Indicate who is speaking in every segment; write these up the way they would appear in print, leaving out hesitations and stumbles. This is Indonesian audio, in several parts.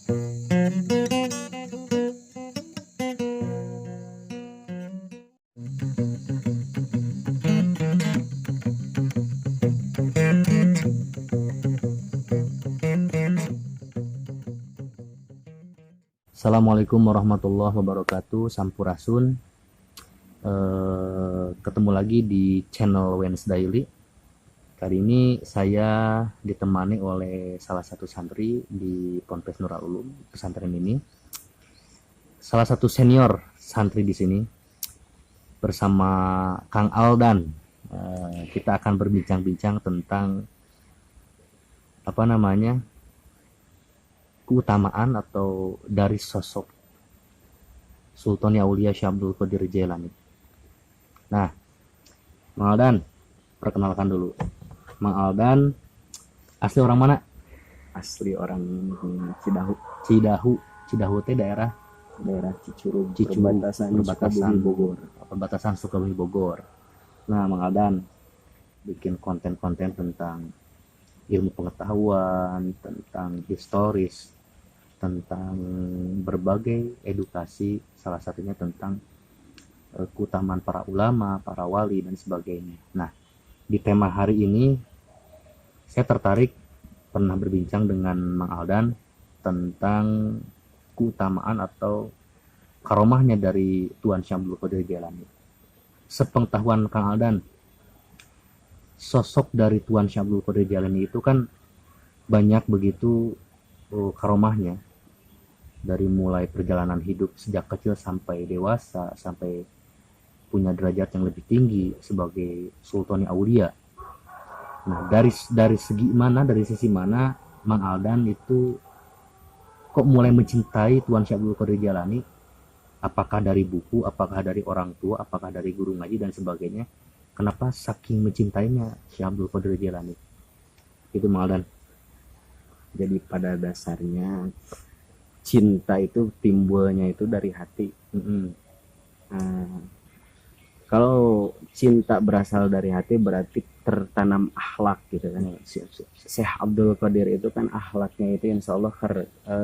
Speaker 1: Assalamualaikum warahmatullahi wabarakatuh. Sampurasun. Ketemu lagi di channel Wednesdaily. Kali ini saya ditemani oleh salah satu santri di Ponpes Nurul Ulum pesantren ini. Salah satu senior santri di sini bersama Kang Aldan. Kita akan berbincang-bincang tentang keutamaan atau dari sosok Sultan Aulia Syekh Abdul Qadir Jailani. Nah, Mang Aldan, perkenalkan dulu. Mang Aldan asli orang mana?
Speaker 2: Asli orang Cidahu.
Speaker 1: Cidahu teh daerah
Speaker 2: Cicurug, perbatasan
Speaker 1: Sukabumi Bogor. Nah, Mang Aldan bikin konten-konten tentang ilmu pengetahuan, tentang historis, tentang berbagai edukasi, salah satunya tentang keutamaan para ulama, para wali, dan sebagainya. Nah, di tema hari ini saya tertarik pernah berbincang dengan Mang Aldan tentang keutamaan atau karomahnya dari Tuan Syekh Abdul Qadir Jailani. Sepengetahuan Kang Aldan, sosok dari Tuan Syekh Abdul Qadir Jailani itu kan banyak begitu karomahnya, dari mulai perjalanan hidup sejak kecil sampai dewasa, sampai punya derajat yang lebih tinggi sebagai Sultan Aulia. Nah, dari sisi mana Mang Aldan itu kok mulai mencintai Tuan Syekh Abdul Qadir Jailani? Apakah dari buku, apakah dari orang tua, apakah dari guru ngaji dan sebagainya? Kenapa saking mencintainya Syekh Abdul Qadir Jailani? Itu Mang Aldan.
Speaker 2: Jadi pada dasarnya cinta itu timbulnya itu dari hati. Kalau cinta berasal dari hati berarti tertanam akhlak gitu kan. Syekh Abdul Qadir itu kan akhlaknya itu insya Allah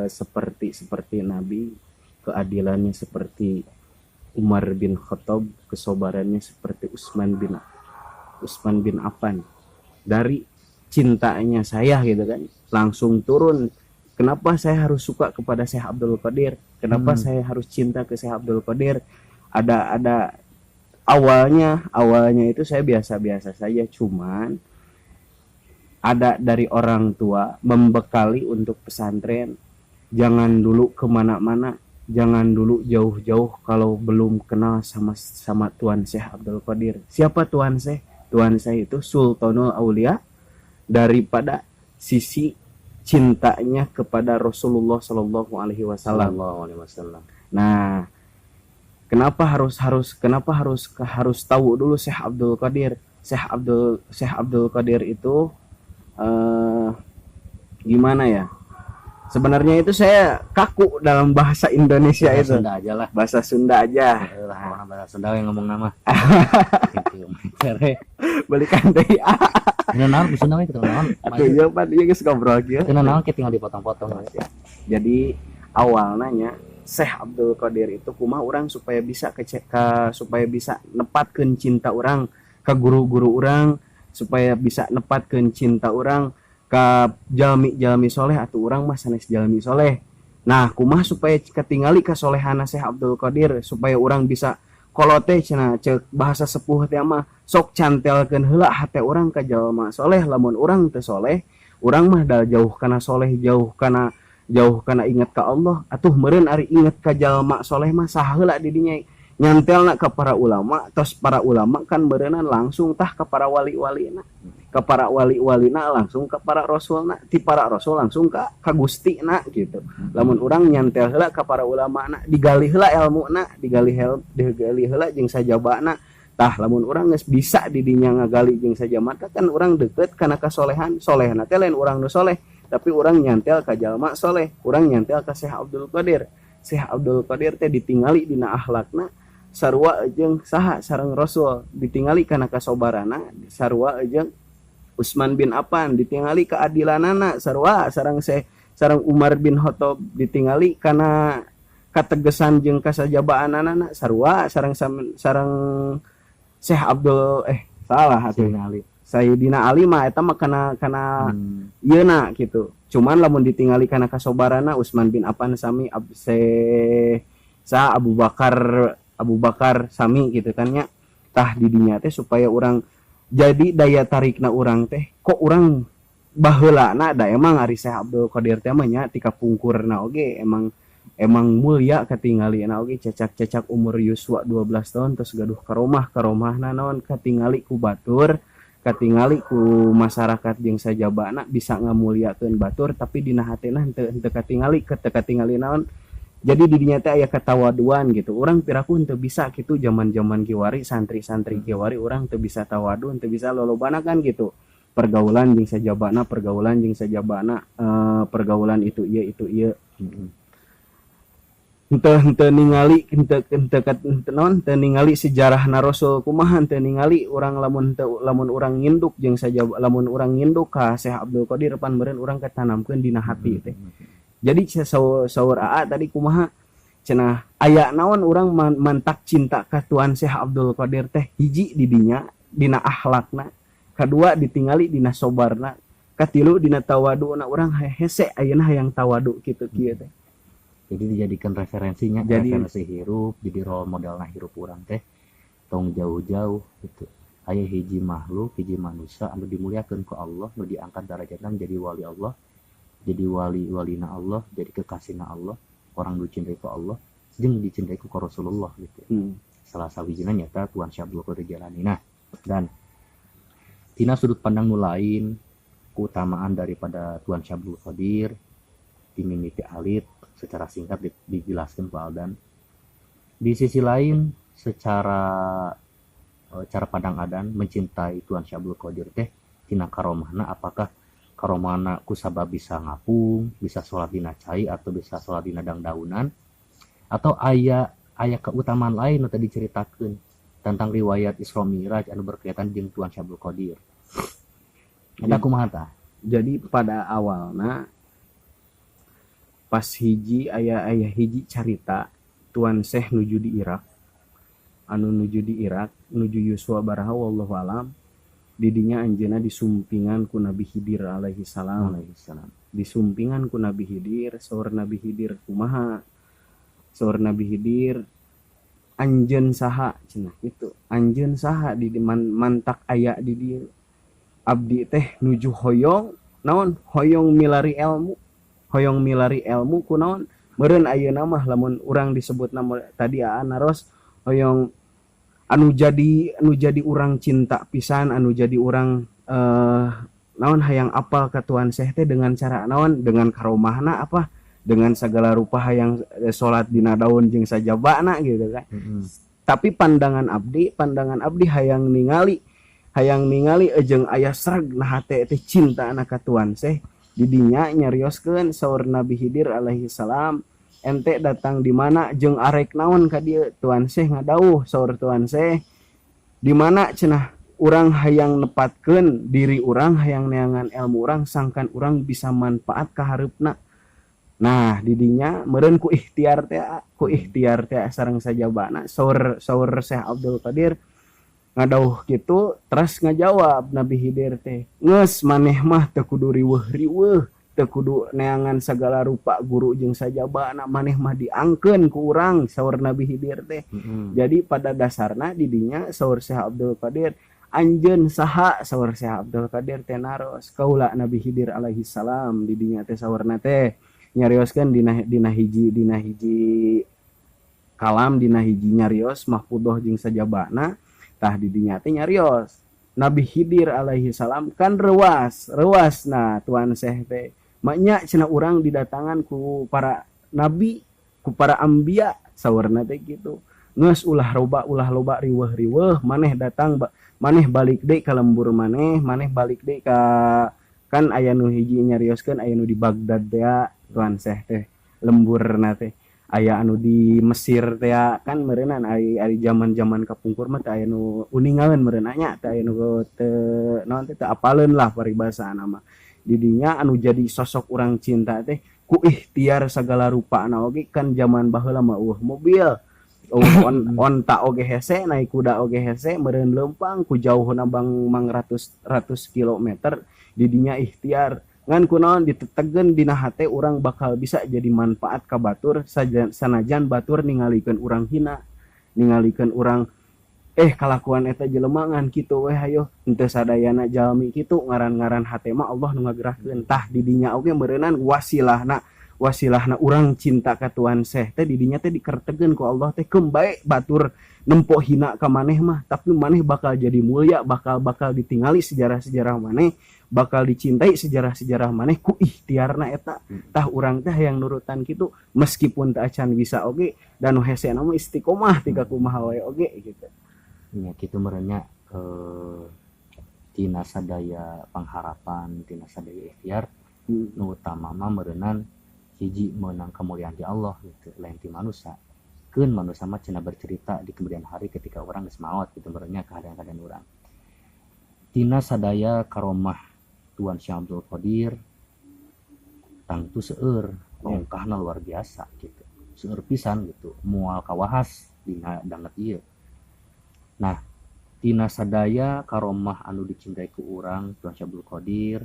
Speaker 2: seperti Nabi, keadilannya seperti Umar bin Khattab, kesabarannya seperti Utsman bin Affan. Dari cintanya saya gitu kan langsung turun. Kenapa saya harus suka kepada Syekh Abdul Qadir? Kenapa saya harus cinta ke Syekh Abdul Qadir? Ada awalnya itu saya biasa-biasa saja, cuman ada dari orang tua membekali untuk pesantren. Jangan dulu kemana-mana, jangan dulu jauh-jauh kalau belum kenal sama Tuan Syekh Abdul Qadir. Siapa Tuan Syekh? Tuan Syekh itu Sultanul Aulia, daripada sisi cintanya kepada Rasulullah Shallallahu Alaihi Wasallam. Nah, kenapa harus tahu dulu Syekh Abdul Qadir? Syekh Abdul Qadir itu gimana ya? Sebenarnya itu saya kaku dalam bahasa Indonesia bahasa itu.
Speaker 1: Sunda aja lah.
Speaker 2: Bahasa Sunda aja.
Speaker 1: Orang bahasa Sunda yang ngomong nama.
Speaker 2: Balikan deh.
Speaker 1: Ini naon di Sunda kita naon.
Speaker 2: Atuh ieu pan ieu geus ngobrol kieu.
Speaker 1: Kita naon kita tinggal dipotong-potong.
Speaker 2: Jadi awalnya Syekh Abdul Qadir itu kumaha urang supaya bisa supaya bisa nepatkeun cinta urang ka guru-guru urang, supaya bisa nepatkeun cinta urang ka jalmi soleh atau orang mah sanes jalmi soleh. Nah, kumaha supaya ketingali kasolehana Syekh Abdul Qadir, supaya orang bisa kolote cenah cek bahasa sepuh teh mah sok cantelkeun heula hate urang ka jalma soleh. Lamun urang teu soleh, urang mah da jauh kana soleh, jauh kana ingat ka Allah. Atuh meureun ari ingat ka jalma soleh mah saha heula di dinya nyantelna ka para ulama. Tos para ulama kan beureunan langsung tah ka para wali-walina, ke para wali-walina langsung ke para rasulna, ti para rasul langsung ka Gustina gitu. Lamun urang nyantel heula ka para ulamana, digali heula ilmuna, digali heula jeung sajabana. Tah lamun urang geus bisa di dinya ngagali jeung sajamata kan urang deukeut kana kasolehan. Solehna teh lain urang nu soleh, tapi urang nyantel ka jalma soleh, urang nyantel ka Syekh Abdul Qadir. Syekh Abdul Qadir teh ditingali dina akhlakna sarua jeung saha sareng Rasul, ditingali kana kasobarana sarua jeung Utsman bin Affan, ditingali keadilanana sarua sareng sareng Umar bin Khattab ditingali karena kategesan jeung kasajabaanana sarua sareng sareng Syekh Abdul salah atuh Sayyidina Ali mah eta mah kana ieuna gitu. Cuman lamun ditingali kana kasobarana Utsman bin Affan sami Abu Bakar sami gitu kan nya. Tah di dinya teh supaya orang jadi daya tarikna orang teh kok orang baheulana da emang ari Syekh Abdul Qadir teh mah nya tika pungkurna oge emang mulia katingalina oge cecak umur yuswa 12 tahun terus gaduh karomahna naon katingali ku batur katingali ku masyarakat jeung sajabana bisa ngamuliakeun batur tapi dina hatena henteu katingali naon. Jadi di dinya teh aya katawaduan gitu. Urang piraku henteu bisa kitu zaman-zaman kiwari santri-santri kiwari urang teu bisa tawadu, henteu bisa lolobana kan gitu. Pergaulan jeung sajabana, pergaulan itu ieu. Henteu ningali ningali sejarahna Rasul kumaha henteu ningali urang lamun urang nginduk jeung sajabana lamun urang nginduk ka Syekh Abdul Qadir pan meureun urang katanamkeun dina hati teh. Jadi saur AA tadi kumaha cenah aya naon urang mantak cinta ka Tuan Syekh Abdul Qadir teh hiji di dinya dina akhlakna, kadua ditingali dina sobarna, katilu dina tawaduna urang hese ayeuna hayang tawadu kitu kieu teh.
Speaker 1: Jadi dijadikan referensinya referensi hirup jadi role modelna hirup urang teh tong jauh-jauh gitu. Aya hiji makhluk hiji manusia anu dimuliakeun ku Allah nu diangkat darajatna jadi wali Allah. Jadi walina Allah, jadi kekasihna Allah, orang dicintai ku Allah, jeung dicintai ku Rasulullah gitu. Salah sawijina nyata Tuan Syekh Abdul Qadir Jailani. Nah, dan tina sudut pandang nu lain, keutamaan daripada Tuan Syekh Abdul Qadir dimimiti alit secara singkat dijelaskan ku Aldan. Di sisi lain, secara cara pandang Adan mencintai Tuan Syekh Abdul Qadir teh tina karomahna apakah karomana kusabab bisa ngapung, bisa sholat dina cai atau bisa sholat dina dangdaunan atau aya keutamaan lain nu tadi diceritakeun tentang riwayat Isra Mi'raj anu berkaitan jeung Tuan Syekh Abdul Qadir. Eta kumaha tah? Jadi pada awalna pas hiji aya hiji carita Tuan Syekh nuju di Irak nuju Yuswa Baraha wallahu alam. Didinya anjeuna disumpingan ku Nabi Khidir alaihi salam. Disumpingan ku Nabi Khidir, saur Nabi Khidir kumaha? Saur Nabi Khidir anjeun saha cenah kitu. Anjeun saha di mantak aya di dieu. Abdi teh nuju hoyong naon? Hoyong milari ilmu ku naon? Meureun ayeuna mah lamun urang disebutna tadi naros hoyong anu jadi urang cinta pisan anu jadi urang naon hayang apal ka Tuan Syekh teh dengan cara naon dengan karomahna apa dengan segala rupa hayang salat dina daun jeung sajabana gitu kan. Tapi pandangan abdi hayang ningali jeung aya sreg nah hate teh cinta anak ka Tuan Syekh di dinya nyarioskeun saur Nabi Khidir alaihi salam ente datang di mana jeung arek naon ka dieu Tuan Syekh ngadawuh saur Tuan Syekh di mana cenah urang hayang nepatkeun diri urang hayang neangan ilmu urang sangkan urang bisa manfaat ka hareupna. Nah di dinya meureun ku ikhtiar teh sareng sajabana saur Syekh Abdul Qadir ngadawuh kitu terus ngajawab Nabi Khidir teh geus maneh mah teu kudu riweuh teu kudu neangan segala rupa guru jeung sajabana maneh mah diangkeun ku urang saur Nabi Khidir teh. Jadi pada dasarna di dinya saur Syekh Abdul Qadir anjeun saha saur Syekh Abdul Qadir teh naros kaula Nabi Khidir alaihi salam di dinya teh saurna teh nyarioskeun dina hiji kalam dina hiji nyarios mahfudhoh jeung sajabana tah di dinya teh nyarios Nabi Khidir alaihi salam kan rewas nah Tuan Syekh teh maknya cenah urang didatangan ku para nabi ku para anbiya saurna teh kitu geus ulah loba riweuh maneh datang maneh balik deui ka lembur maneh balik deui ka kan aya nu hiji nyarioskeun aya nu di Baghdad teh Tuan Syekh teh lemburna teh aya anu di Mesir teh kan meureunan ari zaman-zaman kapungkur mah teh aya nu uningaeun meureun nya teh aya nu teu naon teh apaleun lah paribasana mah.
Speaker 2: didinya anu jadi sosok orang cinta teh ku ikhtiar segala rupa na oge kan zaman baheula mah mobil onta oge hese naik kuda oge hese meureun leumpang ku jauhna bang mang ratus kilometer didinya ikhtiar ngan kunaon ditetegeun dina hate urang bakal bisa jadi manfaat ka batur sanajan batur ningalikeun urang hina ningalikeun urang kalakuan eta jelema ngan kitu we hayo henteu sadayana jalmi kitu ngaran-ngaran hate mah Allah nu ngagerakkeun tah didinya oge meureunan wasilahna urang cinta ka Tuhan Syekh teh didinya teh dikertegeun ku Allah teh keum bae batur nempo hina ka maneh mah tapi maneh bakal jadi mulia bakal ditingali sejarah-sejarah maneh bakal dicintai sejarah-sejarah maneh ku ikhtiarna eta tah urang teh yang nurutan kitu meskipun teu acan bisa oge dan hesena mah istiqomah tika kumaha wae oge gitu
Speaker 1: nya kitu merenya tina sadaya pangharapan tina sadaya ikhtiar nu utama mah meureunnan hiji menang kemuliaan di Allah gitu lain ti manusia keun manusia mah cenah bercerita di kemudian hari ketika orang geus maot gitu merenya keadaan-keadaan urang tina sadaya karomah Tuan Syekh Abdul Qadir tangtu seueur ongkahna luar biasa gitu seueur pisan gitu moal kawahas dina danget ieu nah tina sadaya karomah anu dicintai ku urang Tuan Syekh Abdul Qadir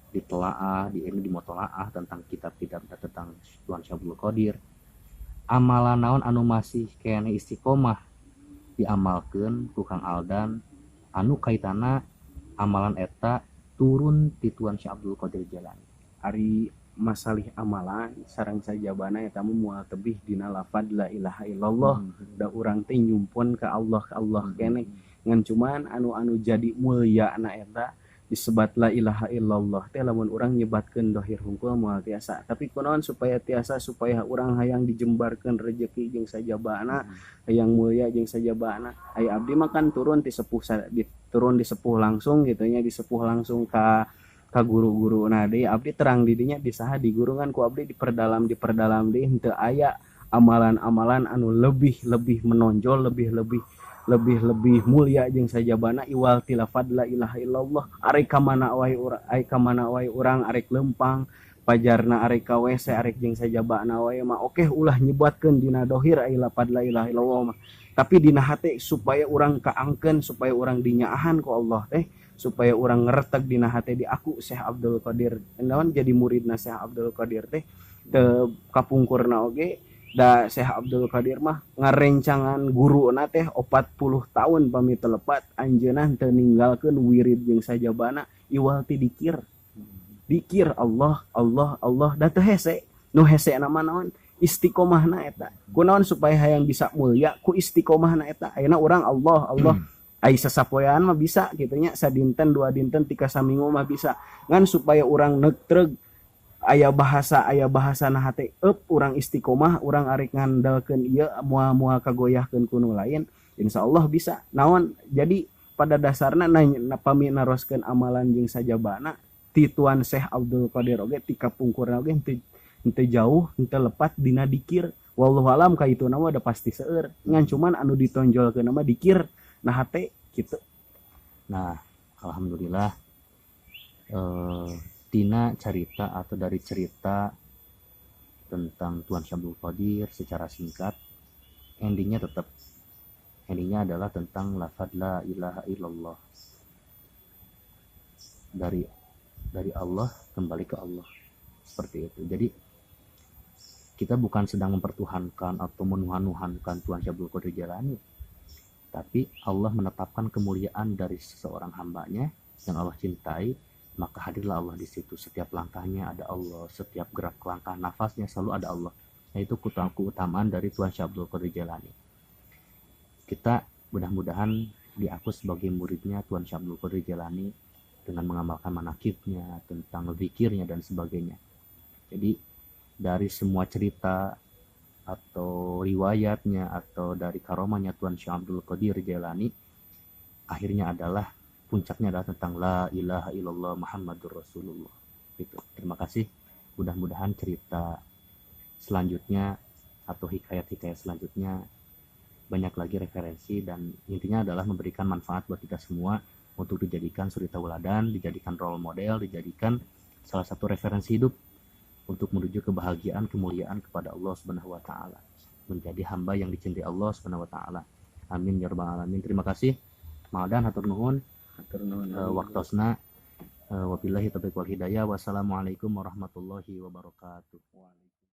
Speaker 1: ditelaah di motolaah tentang kitab-kitab tentang Tuan Syekh Abdul Qadir amalan naon anu masih kene istiqomah diamalkeun ku Kang Aldan anu kaitana amalan eta turun ti Tuan Syekh Abdul Qadir Jailani
Speaker 2: ari masalih amalan sareng sajabana eta moal tebih dina lafaz la ilaha illallah da urang teh nyumpun ka Allah kene ngan cuman anu jadi mulia na eta disebat la ilaha illallah teh lamun urang nyebatkeun dohir hungkul moal tiasa tapi kunaon supaya urang hayang dijembarkeun rezeki jeung sajabana hayang mulia jeung sajabana aya abdi mah kan turun di sepuh langsung gitu nya disepuh langsung ka guru-guru nah deui abdi terang didinya disaha di guru kan ku abdi diperdalam deui henteu aya amalan-amalan anu lebih menonjol lebih mulia jeung sajabana iwal tilafad la ilaha illallah arek ka mana wae urang arek lempang pajarna arek ka WC arek jeung sajabana wae mah oke ulah nyebatkeun dina dohir ai lafad la ilaha illallah mah tapi dina hate supaya urang kaangkeun supaya urang dinyaahan ku Allah teh supaya urang ngeretek dina hate di aku Syekh Abdul Qadir naon jadi muridna Syekh Abdul Qadir teh teu kapungkurna oge da Syekh Abdul Qadir mah ngarencangan guruna teh 40 tahun pami telepat anjeunna teu ninggalkeun wirid jeung sajabana iwal ti dikir Allah da teu hese nu hese nama naon istiqomahna eta kunaon supaya hayang bisa mulia ku istiqomahna eta ayeuna urang Allah ai sasapoean mah bisa kitu nya sadinten dua dinten tika saminggu mah bisa ngan supaya urang neutreg aya bahasa na hate urang istiqomah urang arek ngandalkeun ieu moal kagoyahkeun ku nu lain insyaallah bisa naon jadi pada dasarna pami naroskeun amalan jeung sajabana ti Tuan Syekh Abdul Qadir oge ti kapungkurna oge henteu jauh henteu lepat dina dikir wallahu alam ka itu nama udah pasti seueur ngan cuman anu ditonjolkeun nama dikir nah hate gitu
Speaker 1: nah alhamdulillah tina cerita atau dari cerita tentang Tuan Syekh Abdul Qadir secara singkat endingnya adalah tentang lafaz la ilaha illallah dari Allah kembali ke Allah seperti itu jadi kita bukan sedang mempertuhankan atau menuhan-nuhankan Tuan Syekh Abdul Qadir Jailani tapi Allah menetapkan kemuliaan dari seseorang hambanya yang Allah cintai maka hadirlah Allah di situ setiap langkahnya ada Allah setiap gerak langkah nafasnya selalu ada Allah yaitu keutamaan dari Tuan Syekh Abdul Qadir Jailani kita mudah-mudahan diaku sebagai muridnya Tuan Syekh Abdul Qadir Jailani dengan mengamalkan manakibnya tentang zikirnya dan sebagainya jadi dari semua cerita atau riwayatnya atau dari karomahnya Tuan Syekh Abdul Qadir Jailani akhirnya adalah puncaknya adalah tentang la ilaha illallah Muhammadur Rasulullah gitu. Terima kasih mudah-mudahan cerita selanjutnya atau hikayat-hikayat selanjutnya banyak lagi referensi dan intinya adalah memberikan manfaat buat kita semua untuk dijadikan suri tauladan, dijadikan role model, dijadikan salah satu referensi hidup untuk menuju kebahagiaan, kemuliaan kepada Allah Subhanahu wa taala. Menjadi hamba yang dicintai Allah Subhanahu wa taala. Amin ya rabbal alamin. Terima kasih. Ma'adan hatur nuhun.
Speaker 2: Hatur nuhun.
Speaker 1: Waktosna. Wabillahi taufiq wal hidayah. Wassalamualaikum warahmatullahi wabarakatuh.